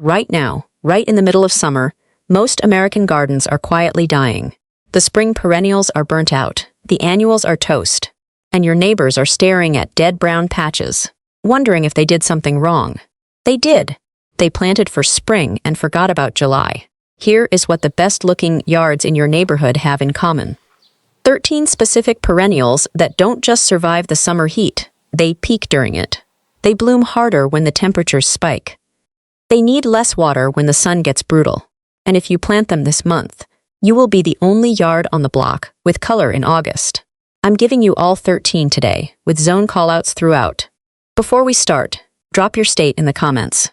Right now, right in the middle of summer, most American gardens are quietly dying. The spring perennials are burnt out, the annuals are toast, and your neighbors are staring at dead brown patches, wondering if they did something wrong. They did. They planted for spring and forgot about July. Here is what the best-looking yards in your neighborhood have in common. 13 specific perennials that don't just survive the summer heat, they peak during it. They bloom harder when the temperatures spike. They need less water when the sun gets brutal. And if you plant them this month, you will be the only yard on the block with color in August. I'm giving you all 13 today, with zone callouts throughout. Before we start, drop your state in the comments.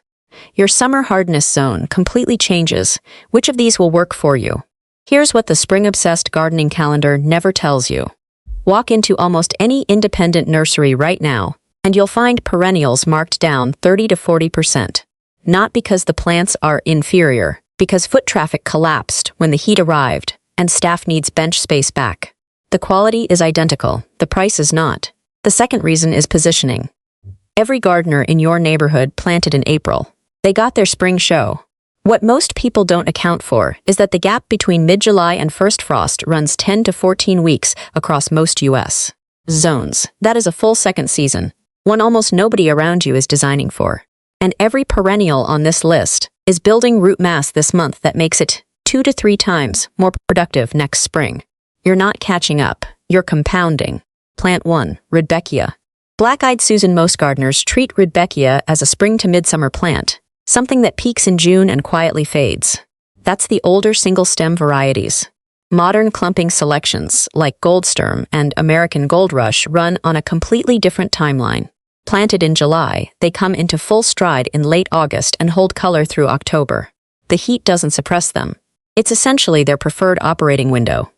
Your summer hardness zone completely changes. Which of these will work for you? Here's what the spring-obsessed gardening calendar never tells you. Walk into almost any independent nursery right now, and you'll find perennials marked down 30 to 40%. Not because the plants are inferior, because foot traffic collapsed when the heat arrived, and staff needs bench space back. The quality is identical, the price is not. The second reason is positioning. Every gardener in your neighborhood planted in April. They got their spring show. What most people don't account for is that the gap between mid-July and first frost runs 10 to 14 weeks across most U.S. zones. That is a full second season, one almost nobody around you is designing for. And every perennial on this list is building root mass this month that makes it 2 to 3 times more productive next spring. You're not catching up, you're compounding. Plant 1, Rudbeckia. Black-eyed Susan. Most gardeners treat Rudbeckia as a spring to midsummer plant, something that peaks in June and quietly fades. That's the older single-stem varieties. Modern clumping selections, like Goldsturm and American Gold Rush, run on a completely different timeline. Planted in July, they come into full stride in late August and hold color through October. The heat doesn't suppress them. It's essentially their preferred operating window.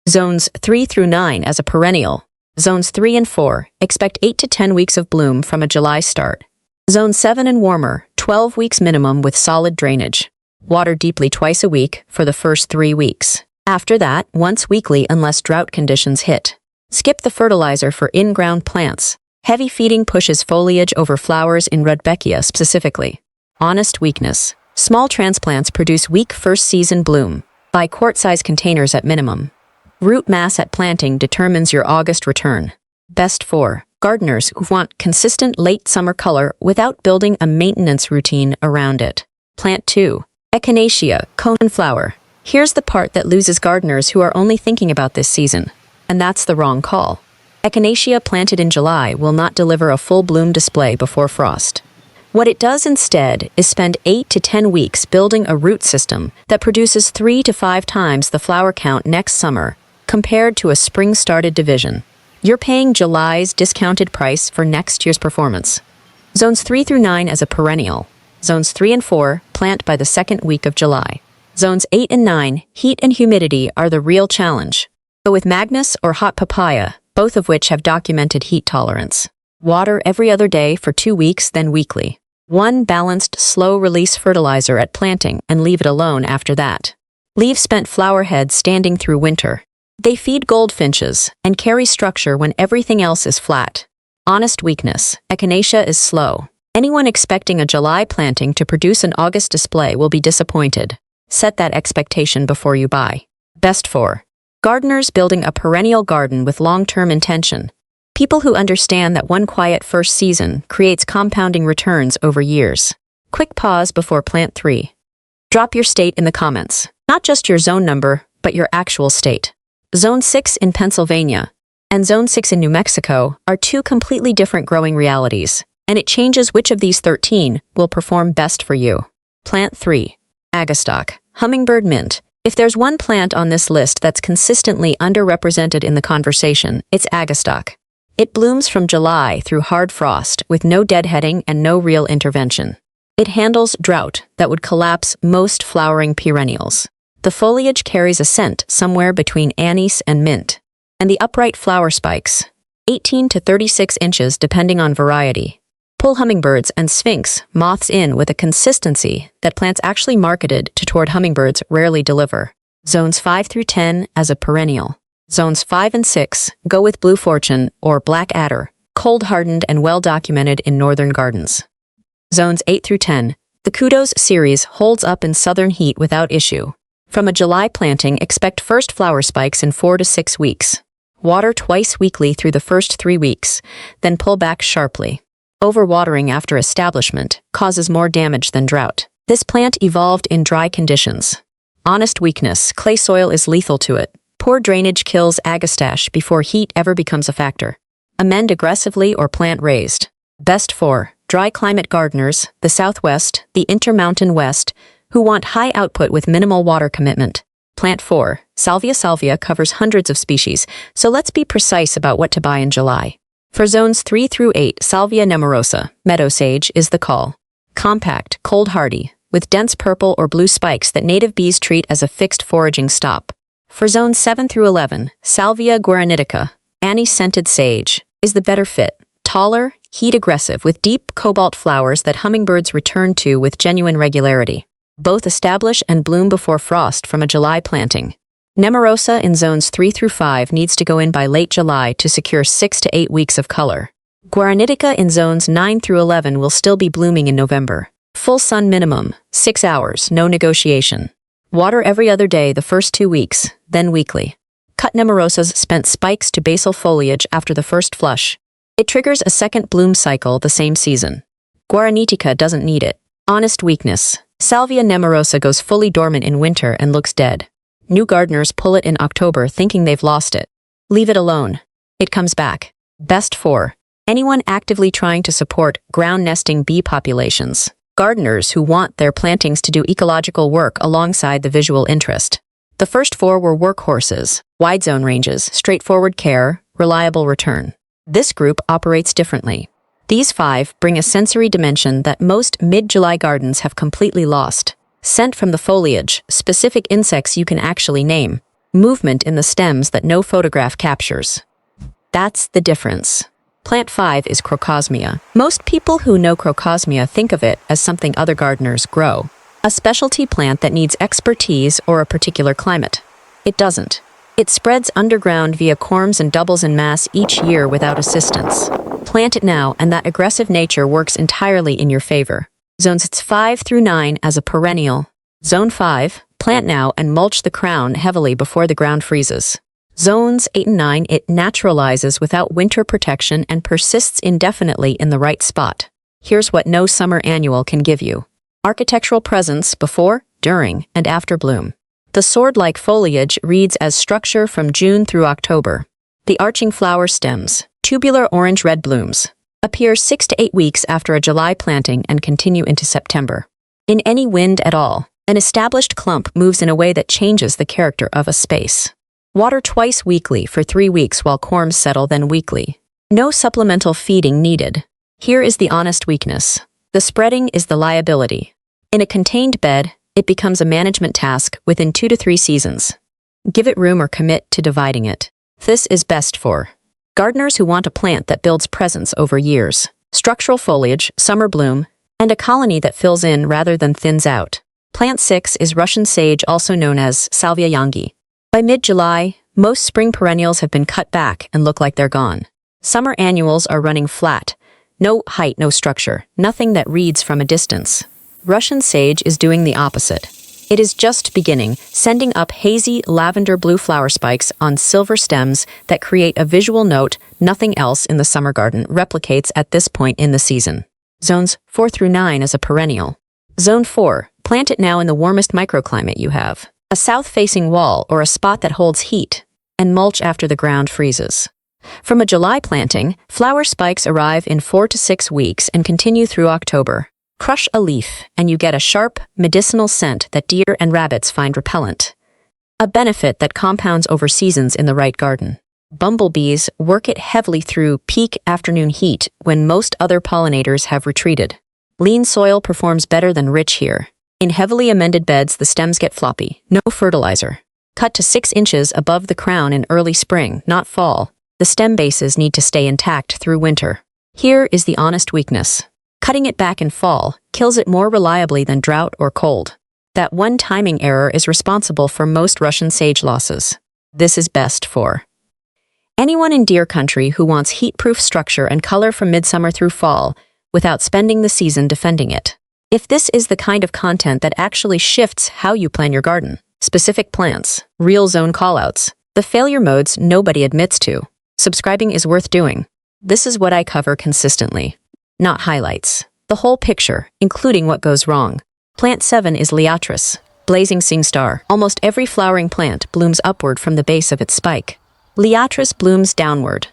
Zones 3 through 9 as a perennial. Zones 3 and 4 expect 8 to 10 weeks of bloom from a July start. Zone 7 and warmer, 12 weeks minimum with solid drainage. Water deeply twice a week for the first 3 weeks. After that, once weekly unless drought conditions hit. Skip the fertilizer for in-ground plants. Heavy feeding pushes foliage over flowers in Rudbeckia specifically. Honest weakness. Small transplants produce weak first-season bloom. Buy quart-size containers at minimum. Root mass at planting determines your August return. Best for gardeners who want consistent late summer color without building a maintenance routine around it. Plant 2. Echinacea, coneflower. Here's the part that loses gardeners who are only thinking about this season. And that's the wrong call. Echinacea planted in July will not deliver a full bloom display before frost. What it does instead is spend 8 to 10 weeks building a root system that produces 3 to 5 times the flower count next summer, compared to a spring-started division. You're paying July's discounted price for next year's performance. Zones 3 through 9 as a perennial. Zones 3 and 4 plant by the second week of July. Zones 8 and 9, heat and humidity are the real challenge. Go with Magnus or hot papaya, both of which have documented heat tolerance. Water every other day for 2 weeks, then weekly. One balanced, slow-release fertilizer at planting and leave it alone after that. Leave spent flower heads standing through winter. They feed goldfinches and carry structure when everything else is flat. Honest weakness. Echinacea is slow. Anyone expecting a July planting to produce an August display will be disappointed. Set that expectation before you buy. Best for gardeners building a perennial garden with long-term intention. People who understand that one quiet first season creates compounding returns over years. Quick pause before plant 3. Drop your state in the comments. Not just your zone number, but your actual state. Zone 6 in Pennsylvania and Zone 6 in New Mexico are 2 completely different growing realities, and it changes which of these 13 will perform best for you. Plant 3. Agastock, hummingbird mint. If there's one plant on this list that's consistently underrepresented in the conversation, it's Agastock. It blooms from July through hard frost with no deadheading and no real intervention. It handles drought that would collapse most flowering perennials. The foliage carries a scent somewhere between anise and mint. And the upright flower spikes, 18 to 36 inches depending on variety, pull hummingbirds and sphinx moths in with a consistency that plants actually marketed toward hummingbirds rarely deliver. Zones 5 through 10 as a perennial. Zones 5 and 6 go with Blue Fortune or Black Adder, cold-hardened and well-documented in northern gardens. Zones 8 through 10, The Kudos series holds up in southern heat without issue. From a July planting, expect first flower spikes in 4 to 6 weeks. Water twice weekly through the first 3 weeks, then pull back sharply. Overwatering after establishment causes more damage than drought. This plant evolved in dry conditions. Honest weakness: clay soil is lethal to it. Poor drainage kills agastache before heat ever becomes a factor. Amend aggressively or plant raised. Best for dry climate gardeners, the Southwest, the Intermountain West, who want high output with minimal water commitment. Plant 4. Salvia salvia covers hundreds of species, so let's be precise about what to buy in July. For zones 3 through 8, Salvia nemorosa, meadow sage, is the call. Compact, cold hardy, with dense purple or blue spikes that native bees treat as a fixed foraging stop. For zones 7 through 11, Salvia guaranitica, anise-scented sage, is the better fit. Taller, heat-aggressive, with deep cobalt flowers that hummingbirds return to with genuine regularity. Both establish and bloom before frost from a July planting. Nemorosa in zones 3 through 5 needs to go in by late July to secure 6 to 8 weeks of color. Guaranitica in zones 9 through 11 will still be blooming in November. Full sun minimum, 6 hours, no negotiation. Water every other day the first 2 weeks, then weekly. Cut nemorosa's spent spikes to basal foliage after the first flush. It triggers a second bloom cycle the same season. Guaranitica doesn't need it. Honest weakness: Salvia nemorosa goes fully dormant in winter and looks dead. New gardeners pull it in October thinking they've lost it. Leave it alone. It comes back. Best for anyone actively trying to support ground-nesting bee populations. Gardeners who want their plantings to do ecological work alongside the visual interest. The first 4 were workhorses: wide zone ranges, straightforward care, reliable return. This group operates differently. These 5 bring a sensory dimension that most mid-July gardens have completely lost. Scent from the foliage, specific insects you can actually name, movement in the stems that no photograph captures. That's the difference. Plant 5 is Crocosmia. Most people who know Crocosmia think of it as something other gardeners grow, a specialty plant that needs expertise or a particular climate. It doesn't. It spreads underground via corms and doubles in mass each year without assistance. Plant it now, and that aggressive nature works entirely in your favor. Zones 5 through 9 as a perennial. Zone 5, plant now and mulch the crown heavily before the ground freezes. Zones 8 and 9, it naturalizes without winter protection and persists indefinitely in the right spot. Here's what no summer annual can give you: architectural presence before, during, and after bloom. The sword-like foliage reads as structure from June through October. The arching flower stems, tubular orange-red blooms, appear 6 to 8 weeks after a July planting and continue into September. In any wind at all, an established clump moves in a way that changes the character of a space. Water twice weekly for 3 weeks while corms settle, then weekly. No supplemental feeding needed. Here is the honest weakness: the spreading is the liability. In a contained bed, it becomes a management task within 2 to 3 seasons. Give it room or commit to dividing it. This is best for gardeners who want a plant that builds presence over years, structural foliage, summer bloom, and a colony that fills in rather than thins out. Plant 6 is Russian sage, also known as Salvia yangi. By mid-July, most spring perennials have been cut back and look like they're gone. Summer annuals are running flat. No height, no structure, nothing that reads from a distance. Russian sage is doing the opposite. It is just beginning, sending up hazy lavender blue flower spikes on silver stems that create a visual note nothing else in the summer garden replicates at this point in the season. Zones 4 through 9 as a perennial. Zone 4, plant it now in the warmest microclimate you have. A south-facing wall or a spot that holds heat, and mulch after the ground freezes. From a July planting, flower spikes arrive in 4 to 6 weeks and continue through October. Crush a leaf, and you get a sharp, medicinal scent that deer and rabbits find repellent. A benefit that compounds over seasons in the right garden. Bumblebees work it heavily through peak afternoon heat when most other pollinators have retreated. Lean soil performs better than rich here. In heavily amended beds, the stems get floppy. No fertilizer. Cut to 6 inches above the crown in early spring, not fall. The stem bases need to stay intact through winter. Here is the honest weakness. Cutting it back in fall kills it more reliably than drought or cold. That one timing error is responsible for most Russian sage losses. This is best for anyone in deer country who wants heat-proof structure and color from midsummer through fall without spending the season defending it. If this is the kind of content that actually shifts how you plan your garden, specific plants, real zone callouts, the failure modes nobody admits to, subscribing is worth doing. This is what I cover consistently. Not highlights. The whole picture, including what goes wrong. Plant 7 is Liatris, blazing singstar. Almost every flowering plant blooms upward from the base of its spike. Liatris blooms downward.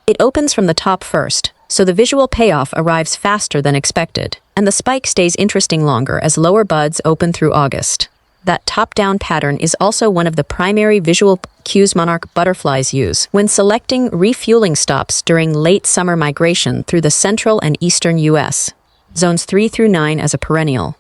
It opens from the top first, so the visual payoff arrives faster than expected, and the spike stays interesting longer as lower buds open through August. That top-down pattern is also one of the primary visual cues monarch butterflies use when selecting refueling stops during late summer migration through the central and eastern U.S. Zones 3 through 9 as a perennial.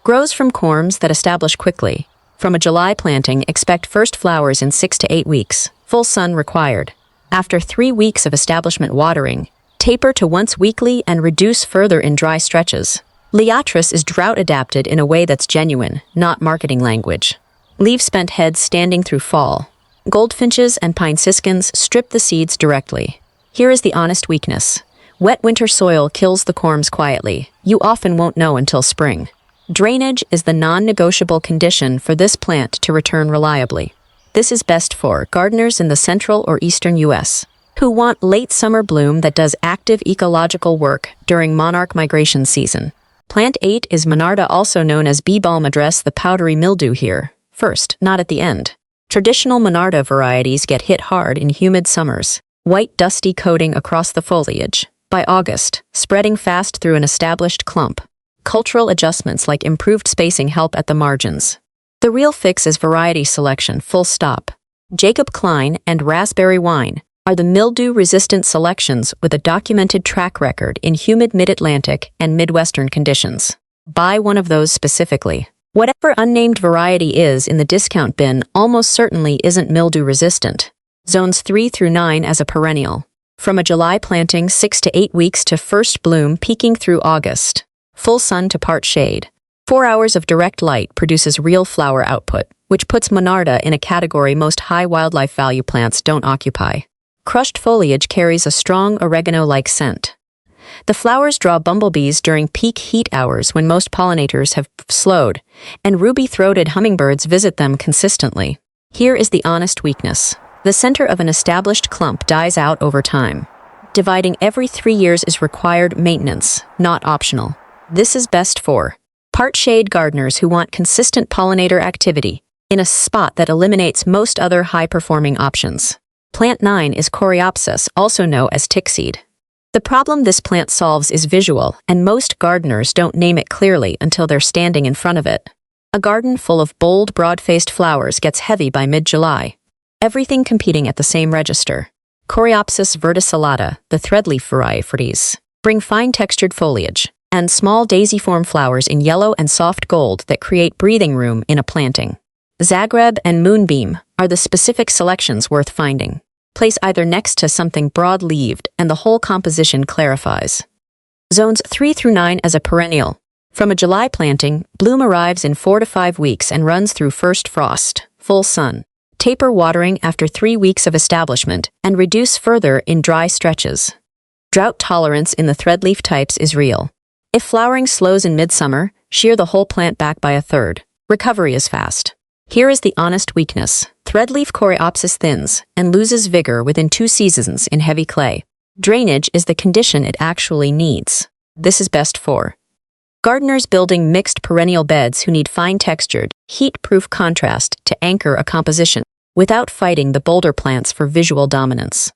Grows from corms that establish quickly. From a July planting, expect first flowers in 6 to 8 weeks. Full sun required. After 3 weeks of establishment watering, taper to once weekly and reduce further in dry stretches. Liatris is drought-adapted in a way that's genuine, not marketing language. Leave spent heads standing through fall. Goldfinches and pine siskins strip the seeds directly. Here is the honest weakness. Wet winter soil kills the corms quietly. You often won't know until spring. Drainage is the non-negotiable condition for this plant to return reliably. This is best for gardeners in the central or eastern U.S. who want late summer bloom that does active ecological work during monarch migration season. Plant 8 is Monarda, also known as bee balm. Address the powdery mildew here, first, not at the end. Traditional Monarda varieties get hit hard in humid summers. White dusty coating across the foliage. By August, spreading fast through an established clump. Cultural adjustments like improved spacing help at the margins. The real fix is variety selection, full stop. Jacob Klein and Raspberry Wine are the mildew-resistant selections with a documented track record in humid mid-Atlantic and Midwestern conditions. Buy one of those specifically. Whatever unnamed variety is in the discount bin almost certainly isn't mildew-resistant. Zones 3 through 9 as a perennial. From a July planting, 6 to 8 weeks to first bloom peaking through August. Full sun to part shade. 4 hours of direct light produces real flower output, which puts Monarda in a category most high wildlife value plants don't occupy. Crushed foliage carries a strong oregano-like scent. The flowers draw bumblebees during peak heat hours when most pollinators have slowed, and ruby-throated hummingbirds visit them consistently. Here is the honest weakness. The center of an established clump dies out over time. Dividing every 3 years is required maintenance, not optional. This is best for part-shade gardeners who want consistent pollinator activity in a spot that eliminates most other high-performing options. Plant 9 is Coreopsis, also known as tickseed. The problem this plant solves is visual, and most gardeners don't name it clearly until they're standing in front of it. A garden full of bold, broad-faced flowers gets heavy by mid-July. Everything competing at the same register. Coreopsis verticillata, the threadleaf varieties, bring fine-textured foliage and small daisy-form flowers in yellow and soft gold that create breathing room in a planting. Zagreb and Moonbeam are the specific selections worth finding. Place either next to something broad-leaved and the whole composition clarifies. Zones 3 through 9 as a perennial. From a July planting, bloom arrives in 4 to 5 weeks and runs through first frost, full sun. Taper watering after 3 weeks of establishment and reduce further in dry stretches. Drought tolerance in the threadleaf types is real. If flowering slows in midsummer, shear the whole plant back by a third. Recovery is fast. Here is the honest weakness. Threadleaf Coreopsis thins and loses vigor within 2 seasons in heavy clay. Drainage is the condition it actually needs. This is best for gardeners building mixed perennial beds who need fine-textured, heat-proof contrast to anchor a composition without fighting the bolder plants for visual dominance.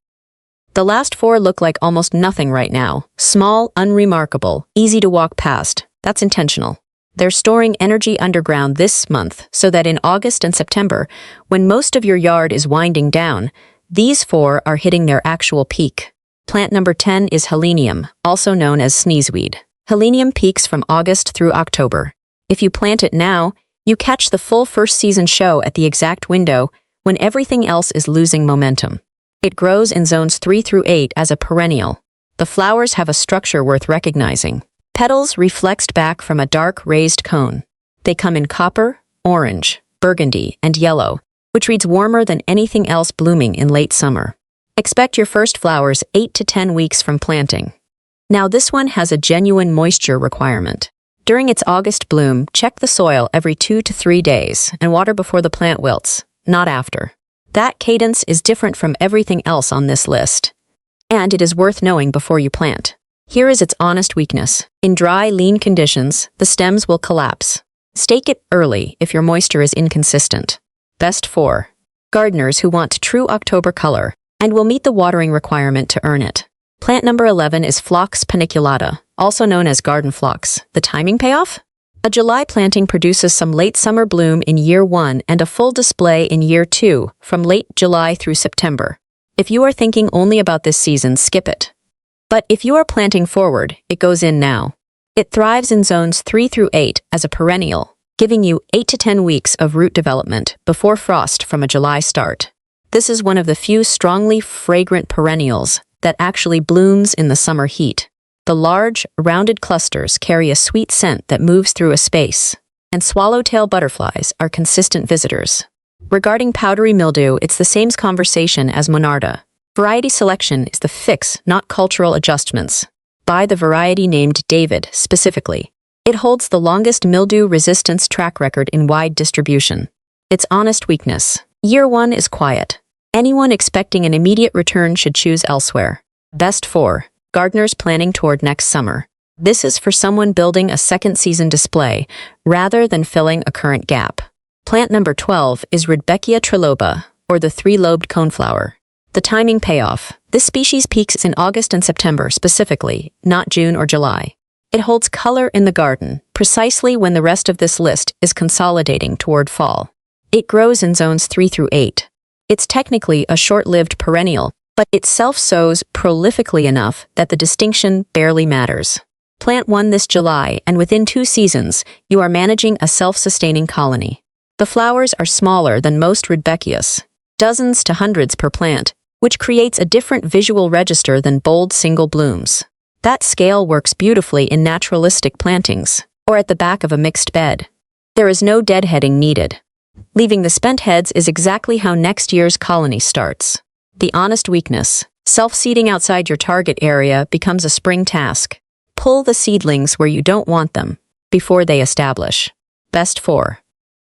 The last 4 look like almost nothing right now. Small, unremarkable, easy to walk past. That's intentional. They're storing energy underground this month so that in August and September, when most of your yard is winding down, these 4 are hitting their actual peak. Plant number 10 is Helenium, also known as sneezeweed. Helenium peaks from August through October. If you plant it now, you catch the full first season show at the exact window when everything else is losing momentum. It grows in zones 3 through 8 as a perennial. The flowers have a structure worth recognizing. Petals reflexed back from a dark raised cone. They come in copper, orange, burgundy, and yellow, which reads warmer than anything else blooming in late summer. Expect your first flowers 8 to 10 weeks from planting. Now this one has a genuine moisture requirement. During its August bloom, check the soil every 2 to 3 days and water before the plant wilts, not after. That cadence is different from everything else on this list. And it is worth knowing before you plant. Here is its honest weakness. In dry, lean conditions, the stems will collapse. Stake it early if your moisture is inconsistent. Best for gardeners who want true October color and will meet the watering requirement to earn it. Plant number 11 is Phlox paniculata, also known as garden phlox. The timing payoff? A July planting produces some late summer bloom in year 1 and a full display in year 2, from late July through September. If you are thinking only about this season, skip it. But if you are planting forward, it goes in now. It thrives in zones 3 through 8 as a perennial, giving you 8 to 10 weeks of root development before frost from a July start. This is one of the few strongly fragrant perennials that actually blooms in the summer heat. The large, rounded clusters carry a sweet scent that moves through a space, and swallowtail butterflies are consistent visitors. Regarding powdery mildew, it's the same conversation as Monarda. Variety selection is the fix, not cultural adjustments. Buy the variety named David, specifically. It holds the longest mildew resistance track record in wide distribution. Its honest weakness. Year 1 is quiet. Anyone expecting an immediate return should choose elsewhere. Best for gardeners planning toward next summer. This is for someone building a second season display, rather than filling a current gap. Plant number 12 is Rudbeckia triloba, or the three-lobed coneflower. The timing payoff. This species peaks in August and September specifically, not June or July. It holds color in the garden, precisely when the rest of this list is consolidating toward fall. It grows in zones 3 through 8. It's technically a short-lived perennial, but it self-sows prolifically enough that the distinction barely matters. Plant one this July, and within 2 seasons, you are managing a self-sustaining colony. The flowers are smaller than most Rudbeckias, dozens to hundreds per plant, which creates a different visual register than bold single blooms. That scale works beautifully in naturalistic plantings, or at the back of a mixed bed. There is no deadheading needed. Leaving the spent heads is exactly how next year's colony starts. The honest weakness. Self-seeding outside your target area becomes a spring task. Pull the seedlings where you don't want them, before they establish. Best for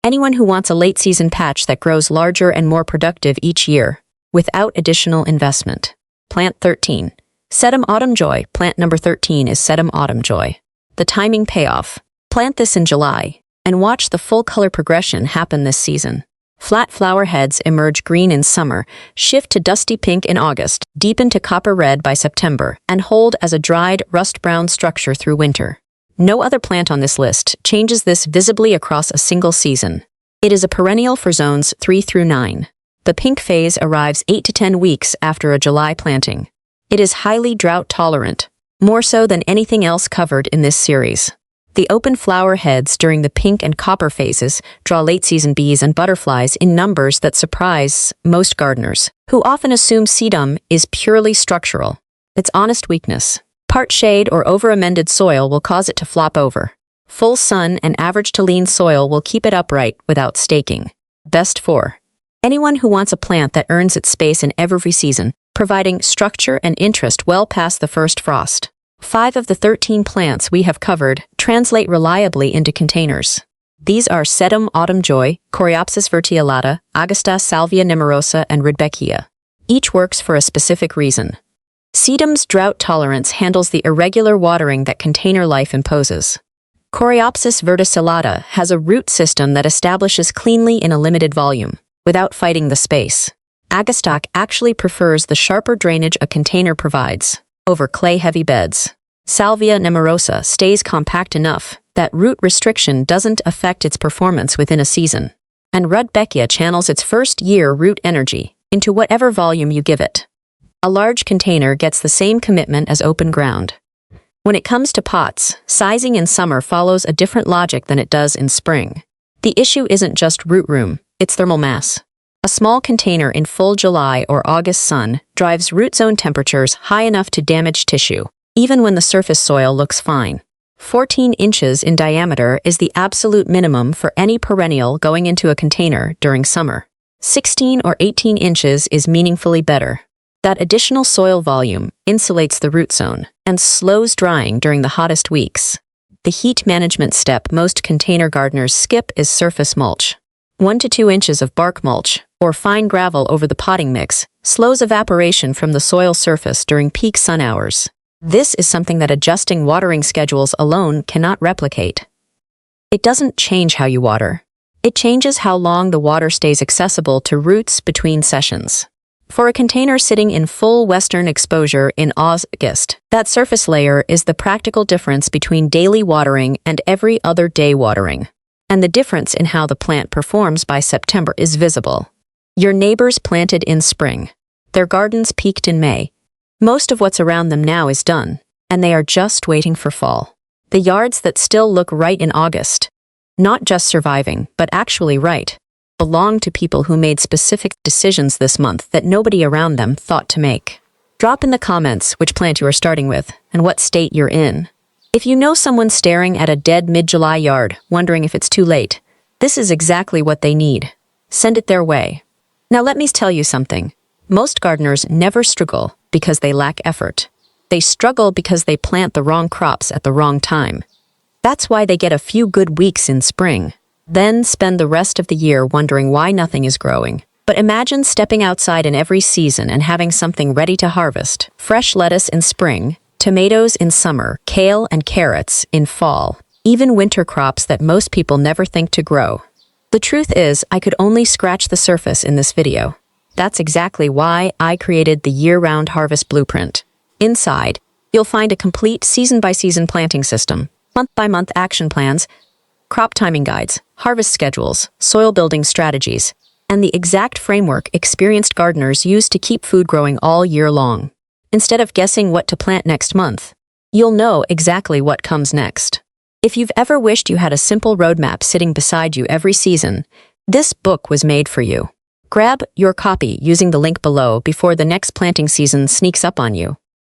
anyone who wants a late-season patch that grows larger and more productive each year, without additional investment. Plant 13. Sedum Autumn Joy. Plant number 13 is Sedum Autumn Joy. The timing payoff. Plant this in July, and watch the full color progression happen this season. Flat flower heads emerge green in summer, shift to dusty pink in August, deepen to copper red by September, and hold as a dried, rust-brown structure through winter. No other plant on this list changes this visibly across a single season. It is a perennial for zones 3 through 9. The pink phase arrives 8 to 10 weeks after a July planting. It is highly drought-tolerant, more so than anything else covered in this series. The open flower heads during the pink and copper phases draw late-season bees and butterflies in numbers that surprise most gardeners, who often assume sedum is purely structural. Its honest weakness. Part shade or over-amended soil will cause it to flop over. Full sun and average to lean soil will keep it upright without staking. Best for anyone who wants a plant that earns its space in every season, providing structure and interest well past the first frost. 5 of the 13 plants we have covered translate reliably into containers. These are Sedum Autumn Joy, Coreopsis verticillata, Augusta salvia nemorosa, and Rudbeckia. Each works for a specific reason. Sedum's drought tolerance handles the irregular watering that container life imposes. Coreopsis verticillata has a root system that establishes cleanly in a limited volume, without fighting the space. Augusta actually prefers the sharper drainage a container provides over clay-heavy beds. Salvia nemorosa stays compact enough that root restriction doesn't affect its performance within a season. And Rudbeckia channels its first-year root energy into whatever volume you give it. A large container gets the same commitment as open ground. When it comes to pots, sizing in summer follows a different logic than it does in spring. The issue isn't just root room, it's thermal mass. A small container in full July or August sun drives root zone temperatures high enough to damage tissue, even when the surface soil looks fine. 14 inches in diameter is the absolute minimum for any perennial going into a container during summer. 16 or 18 inches is meaningfully better. That additional soil volume insulates the root zone and slows drying during the hottest weeks. The heat management step most container gardeners skip is surface mulch. 1 to 2 inches of bark mulch, or fine gravel over the potting mix, slows evaporation from the soil surface during peak sun hours. This is something that adjusting watering schedules alone cannot replicate. It doesn't change how you water. It changes how long the water stays accessible to roots between sessions. For a container sitting in full western exposure in August, that surface layer is the practical difference between daily watering and every other day watering. And the difference in how the plant performs by September is visible. Your neighbors planted in spring. Their gardens peaked in May. Most of what's around them now is done, and they are just waiting for fall. The yards that still look right in August, not just surviving, but actually right, belong to people who made specific decisions this month that nobody around them thought to make. Drop in the comments which plant you are starting with and what state you're in. If you know someone staring at a dead mid-July yard, wondering if it's too late, this is exactly what they need. Send it their way. Now let me tell you something. Most gardeners never struggle because they lack effort. They struggle because they plant the wrong crops at the wrong time. That's why they get a few good weeks in spring, then spend the rest of the year wondering why nothing is growing. But imagine stepping outside in every season and having something ready to harvest. Fresh lettuce in spring, tomatoes in summer, kale and carrots in fall, even winter crops that most people never think to grow. The truth is, I could only scratch the surface in this video. That's exactly why I created the year-round harvest blueprint. Inside, you'll find a complete season-by-season planting system, month-by-month action plans, crop timing guides, harvest schedules, soil building strategies, and the exact framework experienced gardeners use to keep food growing all year long. Instead of guessing what to plant next month, you'll know exactly what comes next. If you've ever wished you had a simple roadmap sitting beside you every season, this book was made for you. Grab your copy using the link below before the next planting season sneaks up on you.